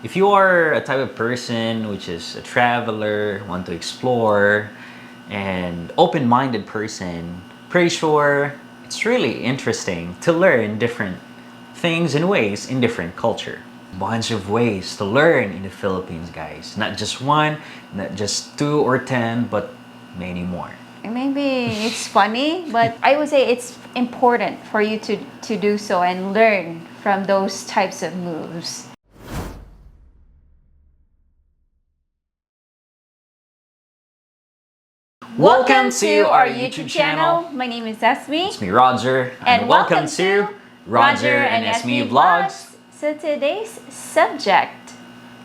If you are a type of person which is a traveler, want to explore, and open-minded person, pretty sure it's really interesting to learn different things and ways in different culture. Bunch of ways to learn in the Philippines, guys. Not just one, not just 2 or 10, but many more. Maybe it's funny, but I would say it's important for you to do so and learn from those types of moves. Welcome to our YouTube channel. My name is Esmi. It's me, Roger, And welcome to Roger and Ismi Vlogs. So today's subject,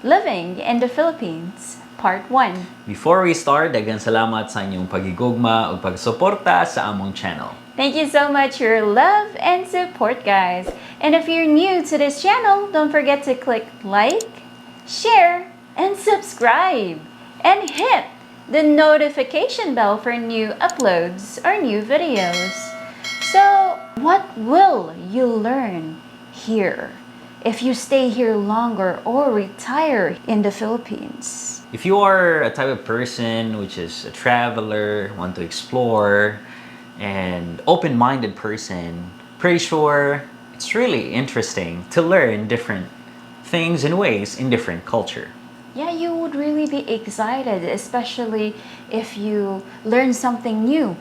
living in the Philippines, part 1. Before we start, daghang salamat sa inyong pagigugma ug pagsuporta sa among channel. Thank you so much for your love and support, guys. And if you're new to this channel, don't forget to click like, share, and subscribe. And hit the notification bell for new uploads or new videos. So, what will you learn here if you stay here longer or retire in the Philippines? If you are a type of person which is a traveler, want to explore, and open-minded person, pretty sure it's really interesting to learn different things and ways in different culture. Yeah, you would really be excited, especially if you learn something new.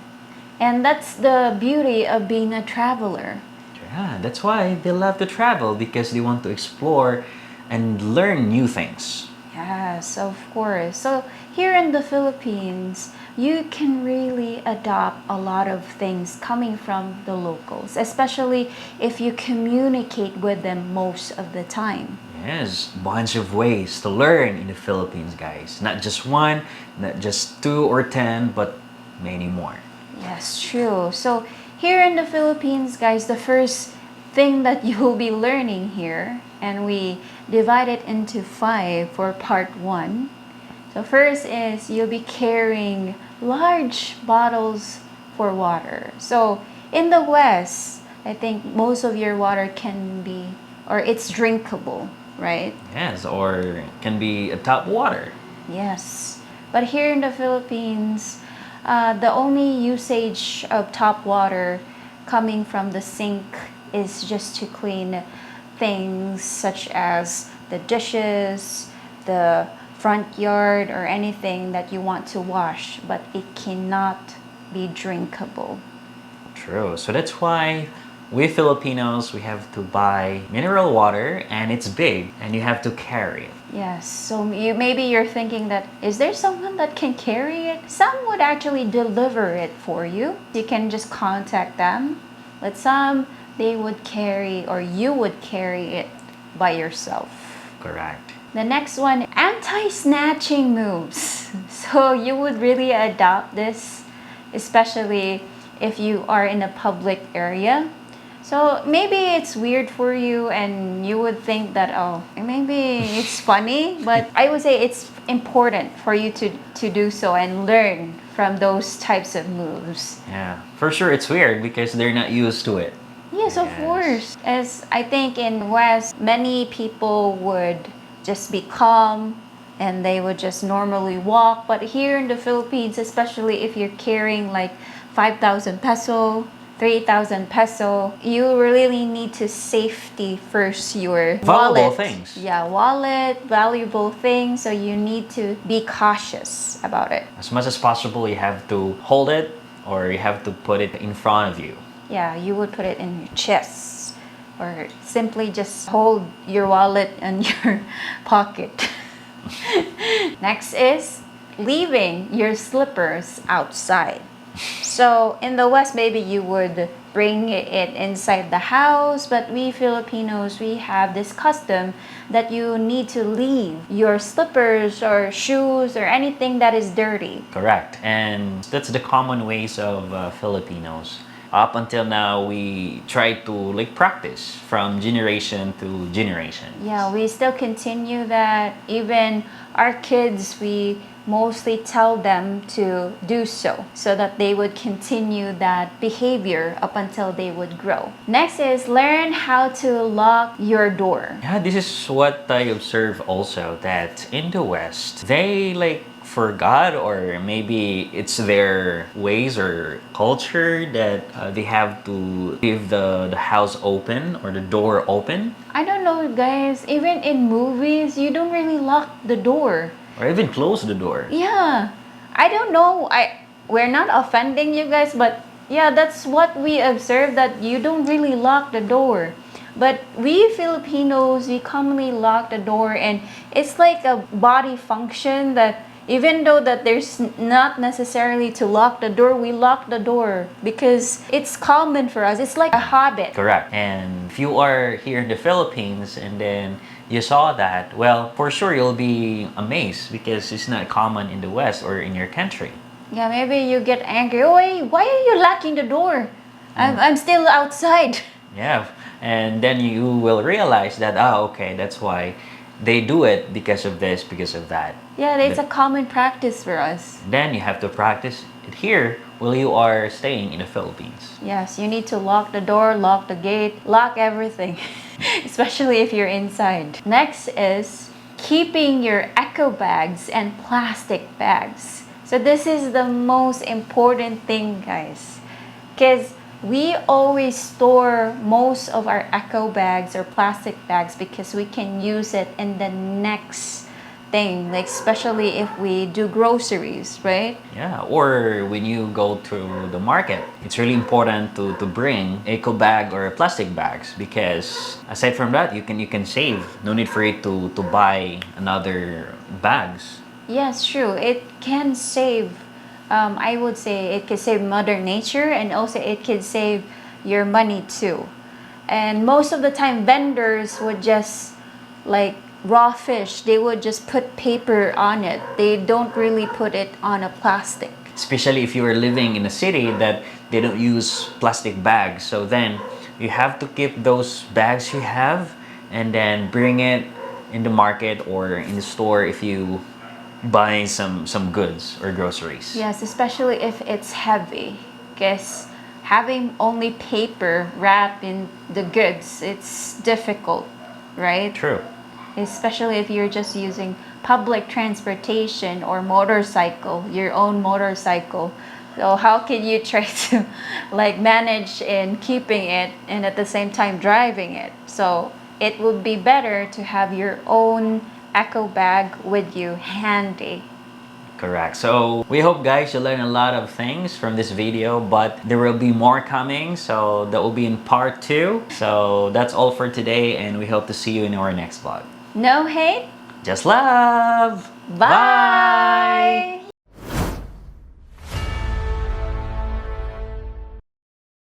And that's the beauty of being a traveler. Yeah, that's why they love to travel, because they want to explore and learn new things. Yes, of course. So here in the Philippines, you can really adopt a lot of things coming from the locals, especially if you communicate with them most of the time. Yes, bunch of ways to learn in the Philippines, guys. Not just one, not just 2 or 10, but many more. Yes, true. So here in the Philippines, guys, the first thing that you will be learning here, and we divide it into 5 for part 1. So first is you'll be carrying large bottles for water. So in the West, I think most of your water can be, or it's drinkable, right? Yes, or it can be a tap water. Yes. But here in the Philippines, the only usage of tap water coming from the sink is just to clean things such as the dishes, the front yard, or anything that you want to wash, but it cannot be drinkable. True. So that's why we Filipinos, we have to buy mineral water, and it's big, and you have to carry it. Yes, so maybe you're thinking that, is there someone that can carry it? Some would actually deliver it for you. You can just contact them. But some, they would carry, or you would carry it by yourself. Correct. The next one, anti-snatching moves. So you would really adopt this, especially if you are in a public area. So maybe it's weird for you and you would think that, oh, maybe it's funny, but I would say it's important for you to do so and learn from those types of moves. Yeah, for sure it's weird because they're not used to it. Yes, of course. As I think in West, many people would just be calm and they would just normally walk. But here in the Philippines, especially if you're carrying like 5,000 peso, 3,000 peso, you really need to safety first your Valuable wallet. things. Yeah, wallet, valuable things. So you need to be cautious about it. As much as possible, you have to hold it or you have to put it in front of you. Yeah, you would put it in your chest or simply just hold your wallet in your pocket. Next is leaving your slippers outside. So in the West, maybe you would bring it inside the house, but we Filipinos, we have this custom that you need to leave your slippers or shoes or anything that is dirty. Correct. And that's the common ways of Filipinos. up until now, we try to like practice from generation to generation. Yeah, we still continue that. Even our kids, we mostly tell them to do so that they would continue that behavior up until they would grow. Next is learn how to lock your door. Yeah, this is what I observe also, that in the West, they like forgot, or maybe it's their ways or culture that they have to leave the house open or the door open, I don't know, guys. Even in movies, you don't really lock the door. or even close the door. Yeah, I don't know. We're not offending you guys, but yeah, that's what we observe, that you don't really lock the door. But we Filipinos, we commonly lock the door, and it's like a body function that even though that there's not necessarily to lock the door, we lock the door because it's common for us. It's like a habit. Correct. And if you are here in the Philippines and then you saw that, well, for sure you'll be amazed because it's not common in the West or in your country. Yeah, maybe you get angry. Oh, why are you locking the door? I'm still outside. Yeah. And then you will realize that, okay, that's why they do it, because of this, because of that. Yeah, it's a common practice for us. Then you have to practice it here while you are staying in the Philippines. Yes, you need to lock the door, lock the gate, lock everything, especially if you're inside. Next is keeping your eco bags and plastic bags. So this is the most important thing, guys, because we always store most of our eco bags or plastic bags because we can use it in the next thing, like especially if we do groceries, right? Yeah, or when you go to the market, it's really important to bring eco bag or plastic bags, because aside from that, you can save. No need for you to buy another bags. Yes, true. It can save. I would say it can save Mother Nature, and also it can save your money too. And most of the time, vendors would just like raw fish, they would just put paper on it. They don't really put it on a plastic. Especially if you are living in a city that they don't use plastic bags. So then you have to keep those bags you have and then bring it in the market or in the store if you buy some goods or groceries. Yes, especially if it's heavy. Because having only paper wrapped in the goods, it's difficult, right? True. Especially if you're just using public transportation or motorcycle, your own motorcycle. So how can you try to like manage in keeping it and at the same time driving it? So it would be better to have your own eco bag with you handy. Correct. So we hope, guys, you learn a lot of things from this video, but there will be more coming, so that will be in part 2. So that's all for today, and we hope to see you in our next vlog. No hate, Just love. bye.